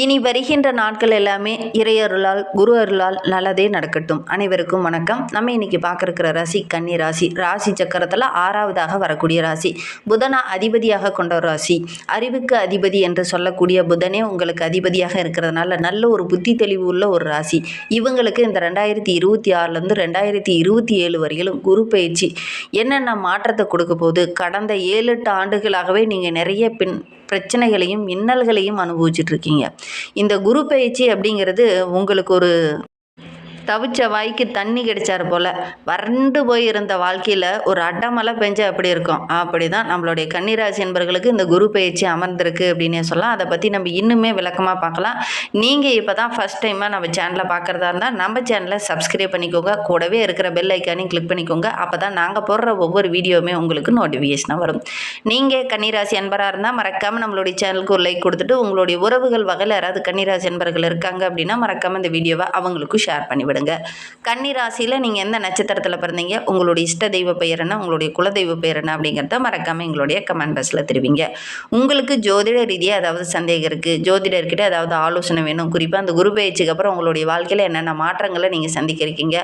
இனி வருகின்ற நாட்கள் எல்லாமே இறையருளால் குரு அருளால் நல்லதே நடக்கட்டும். அனைவருக்கும் வணக்கம். நம்ம இன்னைக்கு பார்க்குற ராசி கன்னி ராசி. ராசி சக்கரத்தில் 6வதாக வரக்கூடிய ராசி. புதனை அதிபதியாக கொண்ட ஒரு ராசி. அறிவுக்கு அதிபதி என்று சொல்லக்கூடிய புதனே உங்களுக்கு அதிபதியாக இருக்கிறதுனால நல்ல ஒரு புத்தி தெளிவு உள்ள ஒரு ராசி. இவங்களுக்கு இந்த 2026லேருந்து 2027 வரையிலும் குரு பயிற்சி என்னென்ன மாற்றத்தை கொடுக்க போகுது. கடந்த 7-8 ஆண்டுகளாகவே நீங்கள் நிறைய பிரச்சனைகளையும் இன்னல்களையும் அனுபவிச்சுட்டு இருக்கீங்க. இந்த குரு பயிற்சி அப்படிங்கிறது உங்களுக்கு ஒரு தவிச்ச வாய்க்கு தண்ணி கிடைச்சார் போல் வறண்டு போய் இருந்த வாழ்க்கையில் ஒரு அடமலை பெஞ்சா எப்படி இருக்கும், அப்படி தான் நம்மளுடைய கன்னிராசி என்பர்களுக்கு இந்த குரு பயிற்சி அமர்ந்திருக்கு அப்படின்னே சொல்லலாம். அதை பற்றி நம்ம இன்னுமே விளக்கமாக பார்க்கலாம். நீங்கள் இப்போ தான் ஃபஸ்ட் டைமாக நம்ம சேனலை பார்க்குறதா இருந்தால் நம்ம சேனலை சப்ஸ்கிரைப் பண்ணிக்கோங்க. கூடவே இருக்கிற பெல் ஐக்கானையும் கிளிக் பண்ணிக்கோங்க. அப்போ தான் நாங்கள் போடுற ஒவ்வொரு வீடியோவுமே உங்களுக்கு நோட்டிஃபிகேஷனாக வரும். நீங்கள் கன்னிராசி என்பராக இருந்தால் மறக்காமல் நம்மளுடைய சேனலுக்கு ஒரு லைக் கொடுத்துட்டு உங்களுடைய உறவுகள் வகையில் யாராவது கன்னிராசி என்பர்கள் இருக்காங்க அப்படின்னா மறக்காமல் இந்த வீடியோவை அவங்களுக்கும் ஷேர் பண்ணி விடுங்க. கன்னி ராசியில் நீங்கள் எந்த நட்சத்திரத்தில் பிறந்தீங்க, உங்களுடைய இஷ்ட தெய்வ பெயர் என்ன, உங்களுடைய குலதெய்வ பெயர் என்ன அப்படிங்கிறத மறக்காமல் எங்களுடைய கமெண்ட் பாக்ஸில் தெரிவிங்க. உங்களுக்கு ஜோதிட ரீதியாக ஏதாவது சந்தேகம் இருக்குது, ஜோதிடர்கிட்ட ஏதாவது ஆலோசனை வேணும், குறிப்பாக அந்த குரு பயிற்சிக்கு அப்புறம் உங்களுடைய வாழ்க்கையில் என்னென்ன மாற்றங்களை நீங்கள் சந்திக்க இருக்கீங்க,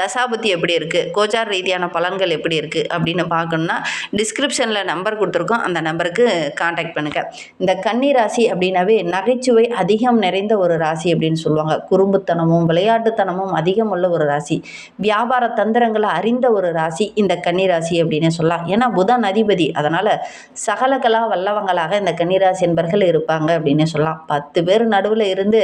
தசாபுத்தி எப்படி இருக்குது, கோச்சார் ரீதியான பலன்கள் எப்படி இருக்குது அப்படின்னு பார்க்கணுன்னா டிஸ்கிரிப்ஷனில் நம்பர் கொடுத்துருக்கோம். அந்த நம்பருக்கு கான்டாக்ட் பண்ணுங்கள். இந்த கன்னி ராசி அப்படின்னாவே நகைச்சுவை அதிகம் நிறைந்த ஒரு ராசி அப்படின்னு சொல்லுவாங்க. குறும்புத்தனமும் விளையாட்டுத்தனமும் அதிகம் உள்ள ஒரு ராசி. வியாபார தந்திரங்களை அறிந்த ஒரு ராசி இந்த கன்னிராசி அப்படின்னு சொல்லலாம். ஏன்னா புதன் அதிபதி, அதனால சகலகலா வல்லவங்களாக இந்த கன்னிராசி என்பர்கள் இருப்பாங்க அப்படின்னு சொல்லலாம். 10 பேர் நடுவில் இருந்து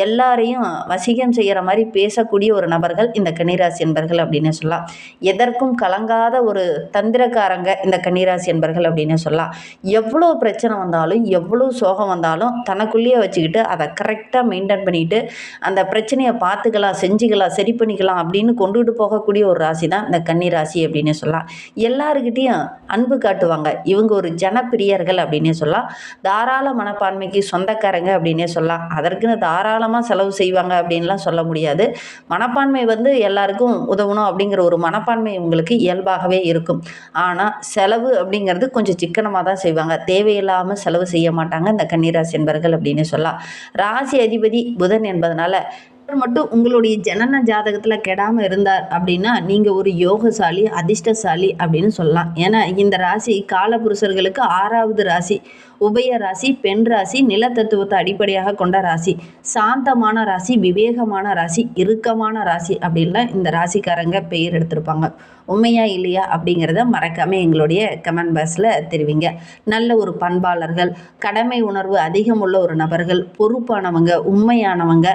எல்லாரையும் வசீகம் செய்கிற மாதிரி பேசக்கூடிய ஒரு நபர்கள் இந்த கன்னிராசி என்பர்கள் அப்படின்னு சொல்லலாம். எதற்கும் கலங்காத ஒரு தந்திரக்காரங்க இந்த கன்னிராசி என்பர்கள் அப்படின்னு சொல்லலாம். எவ்வளோ பிரச்சனை வந்தாலும் எவ்வளோ சோகம் வந்தாலும் தனக்குள்ளேயே வச்சுக்கிட்டு அதை கரெக்டாக மெயின்டைன் பண்ணிட்டு அந்த பிரச்சனையை பார்த்துக்கலாம், செஞ்சுக்கலாம், சரி பண்ணிக்கலாம் அப்படின்னு கொண்டுகிட்டு போகக்கூடிய ஒரு ராசி தான் இந்த கன்னி ராசி அப்படின்னு சொல்லலாம். எல்லாருக்கிட்டையும் அன்பு காட்டுவாங்க. இவங்க ஒரு ஜனப்பிரியர்கள் அப்படின்னே சொல்லலாம். தாராள மனப்பான்மைக்கு சொந்தக்காரங்க அப்படின்னே சொல்லலாம். அதற்குன்னு தாராளமாக செலவு செய்வாங்க அப்படின்லாம் சொல்ல முடியாது. மனப்பான்மை எல்லாருக்கும் உதவணும் அப்படிங்கிற ஒரு மனப்பான்மை உங்களுக்கு இயல்பாகவே இருக்கும். ஆனால் செலவு அப்படிங்கிறது கொஞ்சம் சிக்கனமாக தான் செய்வாங்க. தேவையில்லாமல் செலவு செய்ய மாட்டாங்க இந்த கன்னிராசி என்பர்கள் அப்படின்னு சொல்லலாம். ராசி அதிபதி புதன் என்பதனால மட்டும் உங்களுடைய ஜனன ஜாதகத்தில் கெடாமல் இருந்தார் அப்படின்னா நீங்கள் ஒரு யோகசாலி, அதிர்ஷ்டசாலி அப்படின்னு சொல்லலாம். ஏன்னா இந்த ராசி காலபுருஷர்களுக்கு 6வது ராசி. உபய ராசி, பெண் ராசி, நிலத்தத்துவத்தை அடிப்படையாக கொண்ட ராசி, சாந்தமான ராசி, விவேகமான ராசி, இறுக்கமான ராசி அப்படின்லாம் இந்த ராசிக்காரங்க பெயர் எடுத்திருப்பாங்க. உண்மையா இல்லையா அப்படிங்கிறத மறக்காமல் எங்களுடைய கமெண்ட் பாக்ஸில் தெரிவிங்க. நல்ல ஒரு பண்பாளர்கள், கடமை உணர்வு அதிகம் உள்ள ஒரு நபர்கள், பொறுப்பானவங்க, உண்மையானவங்க.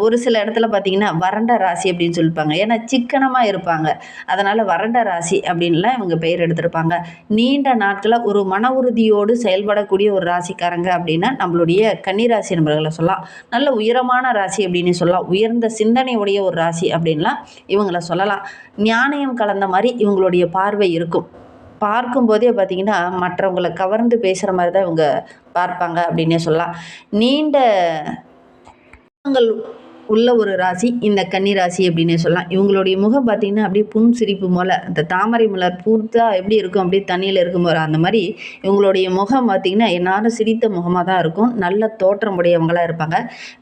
ஒரு சில இடத்துல பார்த்திங்கன்னா வறண்ட ராசி அப்படின்னு சொல்லிப்பாங்க. ஏன்னா சிக்கனமாக இருப்பாங்க, அதனால் வறண்ட ராசி அப்படின்லாம் இவங்க பெயர் எடுத்திருப்பாங்க. நீண்ட நாட்களில் ஒரு மன உறுதியோடு செயல்படக்கூடிய ஒரு ராசிக்காரங்க அப்படின்னா நம்மளுடைய கன்னிராசி நபர்களை சொல்லலாம். நல்ல உயரமான ராசி அப்படின்னு சொல்லலாம். உயர்ந்த சிந்தனை உடைய ஒரு ராசி அப்படின்லாம் இவங்களை சொல்லலாம். ஞானயம் கலந்த மாதிரி இவங்களுடைய பார்வை இருக்கும். பார்க்கும்போதே பார்த்திங்கன்னா மற்றவங்களை கவர்ந்து பேசுகிற மாதிரி தான் இவங்க பார்ப்பாங்க அப்படின்னே சொல்லலாம். நீண்ட உள்ள ஒரு ராசி இந்த கன்னி ராசி அப்படின்னு சொல்லலாம். இவங்களுடைய முகம் பார்த்திங்கன்னா அப்படியே புன் சிரிப்பு போல், அந்த தாமரை மலர் பூர்த்தா எப்படி இருக்கும் அப்படியே தண்ணியில் இருக்கும் போது அந்த மாதிரி இவங்களுடைய முகம் பார்த்திங்கன்னா எல்லாரும் சிரித்த முகமாக தான் இருக்கும். நல்ல தோற்றம் உடையவங்களாக இருப்பாங்க.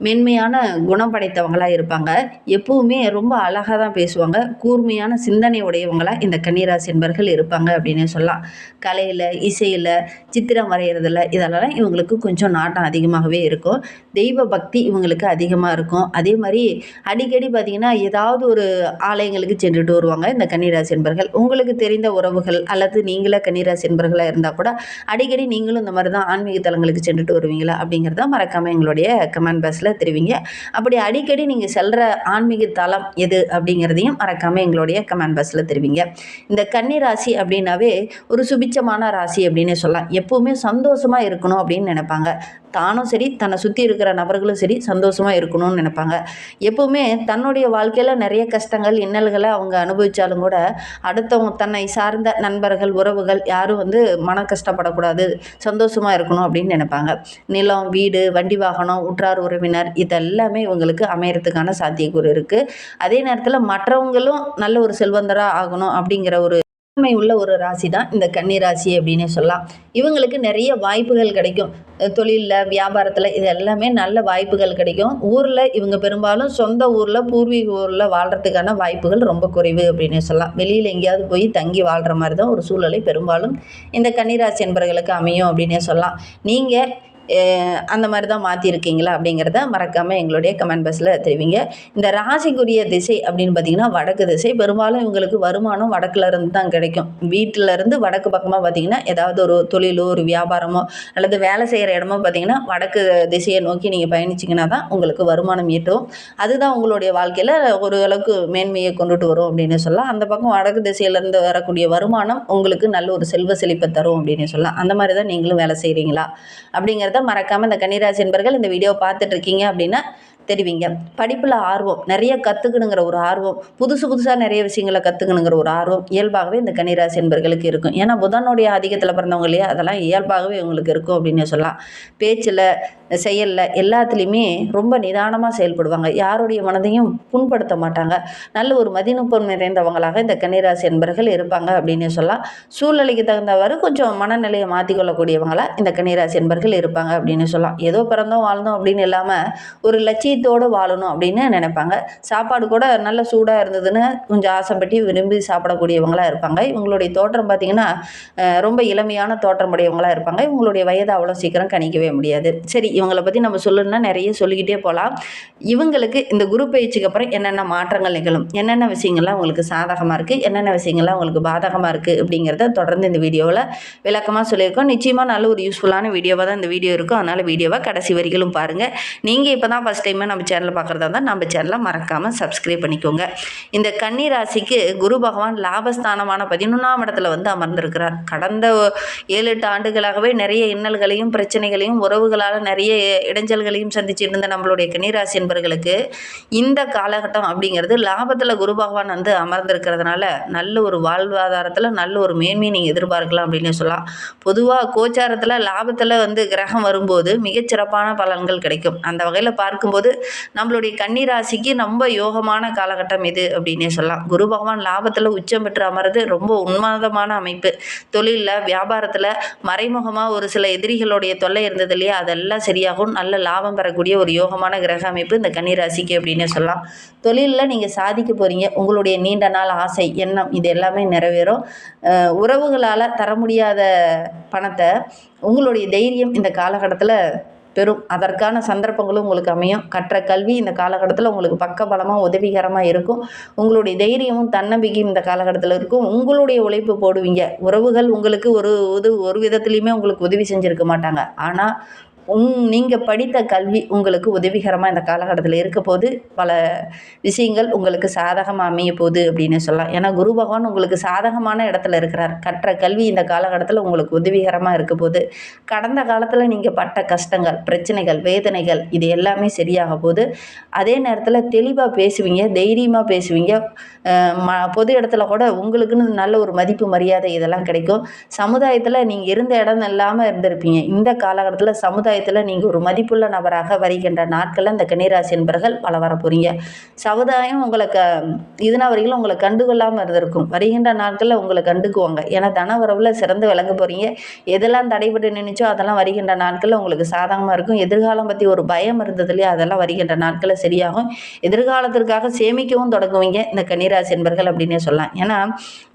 மென்மையான குணம் படைத்தவங்களாக இருப்பாங்க. எப்பவுமே ரொம்ப அழகாக தான் பேசுவாங்க. கூர்மையான சிந்தனை உடையவங்களாக இந்த கன்னிராசி என்பர்கள் இருப்பாங்க அப்படின்னு சொல்லலாம். கலையில், இசையில், சித்திரம் வரைகிறதுல இதெல்லாம் இவங்களுக்கு கொஞ்சம் நாட்டம் அதிகமாகவே இருக்கும். தெய்வ பக்தி இவங்களுக்கு அதிகமாக இருக்கும். அதே மாதிரி அடிக்கடி பார்த்திங்கன்னா ஏதாவது ஒரு ஆலயங்களுக்கு சென்றுட்டு வருவாங்க இந்த கன்னிராசி என்பர்கள். உங்களுக்கு தெரிந்த உறவுகள் அல்லது நீங்களே கன்னிராசி என்பர்களாக இருந்தால் கூட அடிக்கடி நீங்களும் இந்த மாதிரி தான் ஆன்மீக தலங்களுக்கு சென்றுட்டு வருவீங்களா அப்படிங்கிறத மறக்காமல் எங்களுடைய கமெண்ட் பாக்ஸில் தெரிவிங்க. அப்படி அடிக்கடி நீங்கள் செல்கிற ஆன்மீக தலம் எது அப்படிங்கிறதையும் மறக்காமல் எங்களுடைய கமெண்ட் பாக்ஸில் தெரிவிங்க. இந்த கன்னிராசி அப்படின்னாவே ஒரு சுபிச்சமான ராசி அப்படின்னு சொல்லலாம். எப்போவுமே சந்தோஷமாக இருக்கணும் அப்படின்னு நினைப்பாங்க. தானும் சரி, தன்னை சுற்றி இருக்கிற நபர்களும் சரி சந்தோஷமாக இருக்கணும்னு நினைப்பாங்க. எப்போவுமே தன்னுடைய வாழ்க்கையில் நிறைய கஷ்டங்கள் இன்னல்களை அவங்க அனுபவித்தாலும் கூட அடுத்தவங்க தன்னை சார்ந்த நண்பர்கள், உறவுகள் யாரும் மன கஷ்டப்படக்கூடாது, சந்தோஷமாக இருக்கணும் அப்படின்னு நினைப்பாங்க. நிலம், வீடு, வண்டி வாகனம், உற்றார் உறவினர் இதெல்லாமே இவங்களுக்கு அமையறதுக்கான சாத்தியக்கூறு இருக்குது. அதே நேரத்தில் மற்றவங்களும் நல்ல ஒரு செல்வந்தராக ஆகணும் அப்படிங்கிற ஒரு உள்ள ஒரு ராசி தான் இந்த கன்னி ராசி அப்படின்னே சொல்லலாம். இவங்களுக்கு நிறைய வாய்ப்புகள் கிடைக்கும். தொழிலில், வியாபாரத்தில் இது எல்லாமே நல்ல வாய்ப்புகள் கிடைக்கும். ஊரில் இவங்க பெரும்பாலும் சொந்த ஊரில், பூர்வீக ஊரில் வாழ்கிறதுக்கான வாய்ப்புகள் ரொம்ப குறைவு அப்படின்னே சொல்லலாம். வெளியில் எங்கேயாவது போய் தங்கி வாழ்கிற மாதிரி தான் ஒரு சூழ்நிலை பெரும்பாலும் இந்த கன்னிராசி என்பவர்களுக்கு அமையும் அப்படின்னே சொல்லலாம். நீங்கள் அந்த மாதிரி தான் மாற்றிருக்கீங்களா அப்படிங்கிறத மறக்காமல் எங்களுடைய கமெண்ட் பாக்ஸில் தெரிவிங்க. இந்த ராசிக்குரிய திசை அப்படின்னு பார்த்திங்கன்னா வடக்கு திசை. பெரும்பாலும் இவங்களுக்கு வருமானம் வடக்குல இருந்து தான் கிடைக்கும். வீட்டிலேருந்து வடக்கு பக்கமாக பார்த்திங்கன்னா ஏதாவது ஒரு தொழிலோ ஒரு வியாபாரமோ அல்லது வேலை செய்கிற இடமோ பார்த்திங்கன்னா வடக்கு திசையை நோக்கி நீங்கள் பயணிச்சிங்கன்னா தான் உங்களுக்கு வருமானம் ஈட்டும். அதுதான் உங்களுடைய வாழ்க்கையில் ஒரு அளவுக்கு மேன்மையை கொண்டுட்டு வரும் அப்படின்னு சொல்லலாம். அந்த பக்கம் வடக்கு திசையிலேருந்து வரக்கூடிய வருமானம் உங்களுக்கு நல்ல ஒரு செல்வ செழிப்பை தரும் அப்படின்னு சொல்லலாம். அந்த மாதிரி தான் நீங்களும் வேலை செய்கிறீங்களா அப்படிங்கிறத மறக்காமல் இந்த கன்னிராசி என்பர்கள் இந்த வீடியோ பார்த்துட்டு இருக்கீங்க அப்படின்னா தெரிவிங்க. படிப்பில் ஆர்வம், நிறைய கற்றுக்கணுங்கிற ஒரு ஆர்வம், புதுசாக நிறைய விஷயங்களை கற்றுக்கணுங்கிற ஒரு ஆர்வம் இயல்பாகவே இந்த கன்னிராசி என்பர்களுக்கு இருக்கும். ஏன்னா புதனுடைய ஆதிக்கத்தில் பிறந்தவங்க இல்லையா, அதெல்லாம் இயல்பாகவே உங்களுக்கு இருக்கும் அப்படின்னு சொல்லலாம். பேச்சில், செயலில் எல்லாத்துலேயுமே ரொம்ப நிதானமாக செயல்படுவாங்க. யாருடைய மனதையும் புண்படுத்த மாட்டாங்க. நல்ல ஒரு மதிநுட்பம் நிறைந்தவங்களாக இந்த கன்னிராசி என்பர்கள் இருப்பாங்க அப்படின்னு சொல்லலாம். சூழ்நிலைக்கு தகுந்தவாறு கொஞ்சம் மனநிலையை மாற்றிக்கொள்ளக்கூடியவங்களா இந்த கன்னிராசி என்பர்கள் இருப்பாங்க அப்படின்னு சொல்லலாம். ஏதோ பிறந்தோம் வாழ்ந்தோம் அப்படின்னு இல்லாமல் ஒரு லட்சியத்தோடு வாழணும் அப்படின்னு நினைப்பாங்க. சாப்பாடு கூட நல்ல சூடாக இருந்ததுன்னு கொஞ்சம் ஆசைப்பட்டு விரும்பி சாப்பிடக்கூடியவங்களாக இருப்பாங்க. இவங்களுடைய தோற்றம் பார்த்திங்கன்னா ரொம்ப இளமையான தோற்றமுடையவங்களாக இருப்பாங்க. இவங்களுடைய வயதை அவ்வளோ சீக்கிரம் கணிக்கவே முடியாது. சரி, இவங்களை பற்றி நம்ம சொல்லணும்னா நிறைய சொல்லிக்கிட்டே போகலாம். இவங்களுக்கு இந்த குரு பயிற்சிக்கு அப்புறம் என்னென்ன மாற்றங்கள் நிகழும், என்னென்ன விஷயங்கள்லாம் உங்களுக்கு சாதகமாக இருக்குது, என்னென்ன விஷயங்கள்லாம் உங்களுக்கு பாதகமாக இருக்குது அப்படிங்கிறத தொடர்ந்து இந்த வீடியோவில் விளக்கமாக சொல்லியிருக்கோம். நிச்சயமாக நல்ல ஒரு யூஸ்ஃபுல்லான வீடியோவாக தான் இந்த வீடியோ இருக்கும். அதனால் வீடியோவை கடைசி வரைக்கும் பாருங்கள். நீங்கள் இப்போ தான் ஃபஸ்ட் டைமாக நம்ம சேனலை பார்க்குறதா இருந்தால் நம்ம சேனலை மறக்காமல் சப்ஸ்கிரைப் பண்ணிக்கோங்க. இந்த கன்னி ராசிக்கு குரு பகவான் லாபஸ்தானமான 11ஆம் இடத்துல வந்து அமர்ந்திருக்கிறார். கடந்த 7-8 ஆண்டுகளாகவே நிறைய இன்னல்களையும் பிரச்சனைகளையும் உறவுகளால் நிறைய இடைஞ்சல்களையும் சந்திச்சுட்டு இருந்த நம்மளுடைய கன்னிராசி என்பவர்களுக்கு இந்த காலகட்டம் அப்படிங்கிறது லாபத்தில் குரு பகவான் வந்து அமர்ந்திருக்கிறதுனால நல்ல ஒரு வாழ்வாதாரத்தில் நல்ல ஒரு மேன்மையை நீங்கள் எதிர்பார்க்கலாம் அப்படின்னு சொல்லலாம். பொதுவாக கோச்சாரத்தில் லாபத்தில் வந்து கிரகம் வரும்போது மிகச்சிறப்பான பலன்கள் கிடைக்கும். அந்த வகையில் பார்க்கும்போது நம்மளுடைய கன்னிராசிக்கு ரொம்ப யோகமான காலகட்டம் இது அப்படின்னே சொல்லலாம். குரு பகவான் லாபத்தில் உச்சம் பெற்று அமர்றது ரொம்ப உன்மாதமான அமைப்பு. தொழிலில், வியாபாரத்தில் மறைமுகமாக ஒரு சில எதிரிகளுடைய தொல்லை இருந்தது இல்லையா, அதெல்லாம் சரியாகும். நல்ல லாபம் பெறக்கூடிய ஒரு யோகமான கிரக அமைப்பு இந்த கன்னிராசிக்கு அப்படின்னே சொல்லலாம். தொழிலில் நீங்கள் சாதிக்க போகிறீங்க. உங்களுடைய நீண்ட நாள் ஆசை, எண்ணம் இது எல்லாமே நிறைவேறும். உறவுகளால் தர முடியாத பணத்தை உங்களுடைய தைரியம் இந்த காலகட்டத்தில் பெறும். அதற்கான சந்தர்ப்பங்களும் உங்களுக்கு அமையும். கற்ற கல்வி இந்த காலகட்டத்தில் உங்களுக்கு பக்கபலமாக உதவிகரமாக இருக்கும். உங்களுடைய தைரியமும் தன்னம்பிக்கையும் இந்த காலகட்டத்தில் இருக்கும். உங்களுடைய உழைப்பு போடுவீங்க. உறவுகள் உங்களுக்கு ஒரு விதத்துலையுமே உங்களுக்கு உதவி செஞ்சுருக்க மாட்டாங்க. ஆனால் நீங்கள் படித்த கல்வி உங்களுக்கு உதவிகரமாக இந்த காலகட்டத்தில் இருக்க போது பல விஷயங்கள் உங்களுக்கு சாதகமாக அமைய போகுது அப்படின்னு சொல்லலாம். ஏன்னா குரு பகவான் உங்களுக்கு சாதகமான இடத்துல இருக்கிறார். கற்ற கல்வி இந்த காலகட்டத்தில் உங்களுக்கு உதவிகரமாக இருக்க போது கடந்த காலத்தில் நீங்கள் பட்ட கஷ்டங்கள், பிரச்சனைகள், வேதனைகள் இது எல்லாமே சரியாக போகுது. அதே நேரத்தில் தெளிவாக பேசுவீங்க, தைரியமாக பேசுவீங்க. பொது இடத்துல கூட உங்களுக்குன்னு நல்ல ஒரு மதிப்பு, மரியாதை இதெல்லாம் கிடைக்கும். சமுதாயத்தில் நீங்கள் இருந்த இடம் இல்லாமல் இருந்திருப்பீங்க. இந்த காலகட்டத்தில் சமுதாயத்தில் நீங்கள் ஒரு மதிப்புள்ள நபராக வருகின்ற நாட்களில் இந்த கன்னிராசி என்பவர்கள் பல வர போகிறீங்க. சமுதாயம் உங்களுக்கு இதுனா வரைக்கும் உங்களை கண்டுகொள்ளாமல் இருந்திருக்கும். வருகின்ற நாட்களில் உங்களை கண்டுக்குவாங்க. ஏன்னா தனவரவில் சிறந்து விளங்க போகிறீங்க. எதெல்லாம் தடைபட்டு நின்றுச்சோ அதெல்லாம் வருகின்ற நாட்களில் உங்களுக்கு சாதகமாக இருக்கும். எதிர்காலம் பற்றி ஒரு பயம் இருந்தது இல்லையா, அதெல்லாம் வருகின்ற நாட்களில் சரியாகும். எதிர்காலத்திற்காக சேமிக்கவும் தொடங்குவீங்க இந்த கன்னிராசி என்பவர்கள் அப்படின்னே சொல்லலாம். ஏன்னா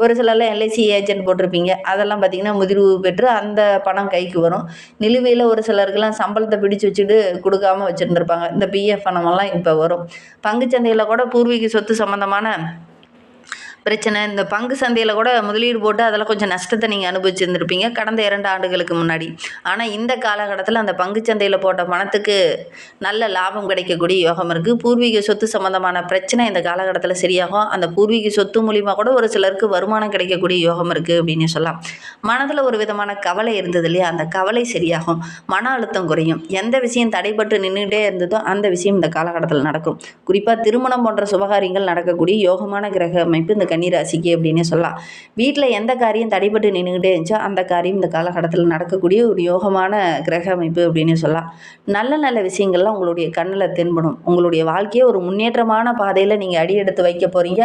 ஒரு சிலர்லாம் எல்ஐசி ஏஜென்ட் போட்டிருப்பீங்க. அதெல்லாம் பார்த்திங்கன்னா முதிர்வு பெற்று அந்த பணம் கைக்கு வரும். நிலுவையில் ஒரு சிலருக்கெல்லாம் சம்பளத்தை பிடிச்சு வச்சுட்டு கொடுக்காம வச்சுருந்துருப்பாங்க. இந்த பிஎஃப் பணமெல்லாம் இப்போ வரும். பங்குச்சந்தையில் கூட பூர்வீக சொத்து சம்மந்தமான பிரச்சனை, இந்த பங்கு சந்தையில் கூட முதலீடு போட்டு அதில் கொஞ்சம் நஷ்டத்தை நீங்கள் அனுபவிச்சிருந்துருப்பீங்க கடந்த 2 ஆண்டுகளுக்கு முன்னாடி. ஆனால் இந்த காலகட்டத்தில் அந்த பங்குச்சந்தையில் போட்ட பணத்துக்கு நல்ல லாபம் கிடைக்கக்கூடிய யோகம் இருக்குது. பூர்வீக சொத்து சம்மந்தமான பிரச்சனை இந்த காலகட்டத்தில் சரியாகும். அந்த பூர்வீக சொத்து மூலிமா கூட ஒரு சிலருக்கு வருமானம் கிடைக்கக்கூடிய யோகம் இருக்குது அப்படின்னு சொல்லலாம். மனதில் ஒரு விதமான கவலை இருந்தது இல்லையா, அந்த கவலை சரியாகும். மன அழுத்தம் குறையும். எந்த விஷயம் தடைப்பட்டு நின்றுகிட்டே இருந்ததோ அந்த விஷயம் இந்த காலகட்டத்தில் நடக்கும். குறிப்பாக திருமணம் போன்ற சுபகாரியங்கள் நடக்கக்கூடிய யோகமான கிரக அமைப்பு இந்த கன்னிராசிக்கு அப்படின்னு சொல்லலாம். வீட்டில் எந்த காரியம் தடைப்பட்டு நின்றுக்கிட்டே இருந்துச்சோ அந்த காரியம் இந்த காலகட்டத்தில் நடக்கக்கூடிய ஒரு யோகமான கிரக அமைப்பு அப்படின்னு சொல்லலாம். நல்ல நல்ல விஷயங்கள்லாம் உங்களுடைய கண்ணில் தென்படும். உங்களுடைய வாழ்க்கையை ஒரு முன்னேற்றமான பாதையில் நீங்கள் அடி எடுத்து வைக்க போகிறீங்க.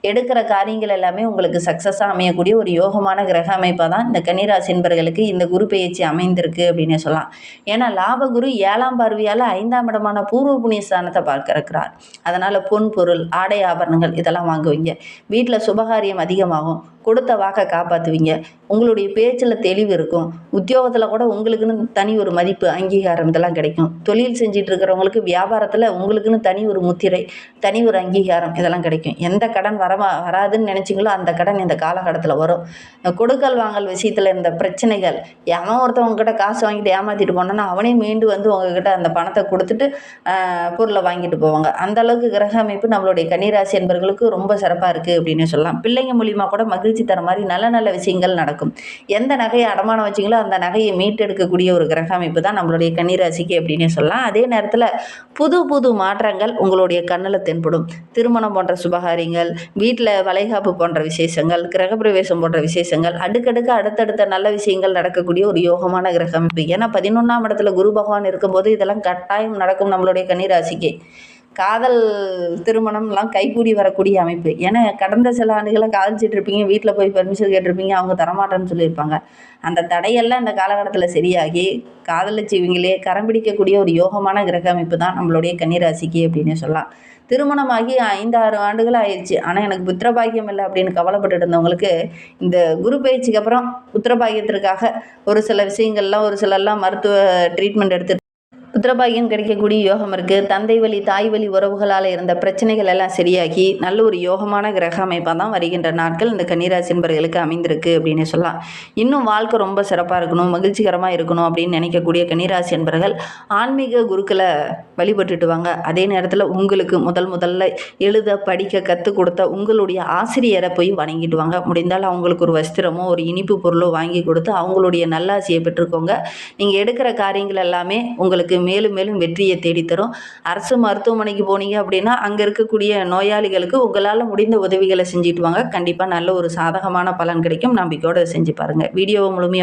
எடுக்கிற காரியங்கள் எல்லாமே உங்களுக்கு சக்ஸஸாக அமையக்கூடிய ஒரு யோகமான கிரக அமைப்பாக தான் இந்த கன்னிராசி என்பர்களுக்கு இந்த குரு பெயர்ச்சி அமைந்திருக்கு அப்படின்னு சொல்லலாம். ஏன்னா லாபகுரு 7ஆம் பார்வையால் 5ஆம் இடமான பூர்வ புண்ணிய ஸ்தானத்தை பார்க்க இருக்கிறார். அதனால் பொன் பொருள் ஆடை ஆபரணங்கள் இதெல்லாம் வாங்குவீங்க. வீட்டில் சுபகாரியம் அதிகமாகும். கொடுத்த வாக்கை காப்பாற்றுவீங்க. உங்களுடைய பேச்சில் தெளிவு இருக்கும். உத்தியோகத்தில் கூட உங்களுக்குன்னு தனி ஒரு மதிப்பு அங்கீகாரம் இதெல்லாம் கிடைக்கும். தொழில் செஞ்சிட்டு இருக்கிறவங்களுக்கு வியாபாரத்தில் உங்களுக்குன்னு தனி ஒரு முத்திரை தனி ஒரு அங்கீகாரம் இதெல்லாம் கிடைக்கும். எந்த கடன் வராதுன்னு நினச்சிங்களோ அந்த கடன் இந்த காலகட்டத்தில் வரும். கொடுக்கல் வாங்கல் விஷயத்தில் இருந்த பிரச்சனைகள், எவன் ஒருத்தவங்ககிட்ட காசு வாங்கிட்டு ஏமாற்றிட்டு போனோன்னா அவனே மீண்டு வந்து உங்ககிட்ட அந்த பணத்தை கொடுத்துட்டு பொருளை வாங்கிட்டு போவாங்க. அந்த அளவுக்கு கிரக அமைப்பு நம்மளுடைய கன்னிராசி என்பவர்களுக்கு ரொம்ப சிறப்பாக இருக்குது அப்படின்னு சொல்லலாம். பிள்ளைங்க மூலிமா கூட மகிழ்ச்சி தர மாதிரி நல்ல நல்ல விஷயங்கள் நடக்கும். எந்த நகையை அடமானம் வச்சிங்களோ அந்த நகையை மீட்டெடுக்கக்கூடிய ஒரு கிரக அமைப்பு தான் நம்மளுடைய கன்னிராசிக்கு அப்படின்னு சொல்லலாம். அதே நேரத்தில் புது புது மாற்றங்கள் உங்களுடைய கண்ணில் தென்படும். திருமணம் போன்ற சுபகாரியங்கள், வீட்டில் வளைகாப்பு போன்ற விசேஷங்கள், கிரகப்பிரவேசம் போன்ற விசேஷங்கள், அடுக்கடுக்க அடுத்தடுத்த நல்ல விஷயங்கள் நடக்கக்கூடிய ஒரு யோகமான கிரக அமைப்பு. ஏன்னா 11ஆம் இடத்துல குரு பகவான் இருக்கும்போது இதெல்லாம் கட்டாயம் நடக்கும் நம்மளுடைய கன்னிராசிக்கு. காதல் திருமணம்லாம் கைகூடி வரக்கூடிய அமைப்பு. ஏன்னா கடந்த சில ஆண்டுகளாக காதலிச்சிட்டு இருப்பீங்க, வீட்டில் போய் பெர்மிஷன் கேட்டிருப்பீங்க, அவங்க தரமாட்டேன்னு சொல்லியிருப்பாங்க. அந்த தடையெல்லாம் இந்த காலகட்டத்தில் சரியாகி காதலிச்சு இவங்களே கரம் பிடிக்கக்கூடிய ஒரு யோகமான கிரக அமைப்பு தான் நம்மளுடைய கன்னிராசிக்கு அப்படின்னு சொல்லலாம். திருமணமாகி 5-6 ஆண்டுகள் ஆயிடுச்சு, ஆனால் எனக்கு புத்திரபாகியம் இல்லை அப்படின்னு கவலைப்பட்டு இருந்தவங்களுக்கு இந்த குரு பயிற்சிக்கு அப்புறம் புத்திரபாகியத்திற்காக ஒரு சில விஷயங்கள்லாம் ஒரு சிலர்லாம் மருத்துவ ட்ரீட்மெண்ட் எடுத்து புத்திரபாகியம் கிடைக்கக்கூடிய யோகம் இருக்குது. தந்தை வழி தாய் வழி உறவுகளால் இருந்த பிரச்சனைகள் எல்லாம் சரியாகி நல்ல ஒரு யோகமான கிரக அமைப்பாக தான் வருகின்ற நாட்கள் இந்த கன்னிராசி என்பவர்களுக்கு அமைந்திருக்கு அப்படின்னு சொல்லலாம். இன்னும் வாழ்க்கை ரொம்ப சிறப்பாக இருக்கணும், மகிழ்ச்சிகரமாக இருக்கணும் அப்படின்னு நினைக்கக்கூடிய கன்னிராசி என்பவர்கள் ஆன்மீக குருக்களை வழிபட்டுட்டு வாங்க. அதே நேரத்தில் உங்களுக்கு முதல்ல எழுத படிக்க கற்றுக் கொடுத்த உங்களுடைய ஆசிரியரை போய் வணங்கிட்டு வாங்க. முடிந்தால் அவங்களுக்கு ஒரு வஸ்திரமோ ஒரு இனிப்பு பொருளோ வாங்கி கொடுத்து அவங்களுடைய நல்லாசியை பெற்றுக்கோங்க. நீங்கள் எடுக்கிற காரியங்கள் எல்லாமே உங்களுக்கு மேலும் மேலும் வெற்றியை தேடித்தரும். அரசு மருத்துவமனைக்கு போனீங்க அப்படின்னா அங்கே இருக்கக்கூடிய நோயாளிகளுக்கு உங்களால் முடிந்த உதவிகளை செஞ்சுட்டு வாங்க. கண்டிப்பாக நல்ல ஒரு சாதகமான பலன் கிடைக்கும். நம்பிக்கையோடு செஞ்சு பாருங்கள். வீடியோவை முழுமையாக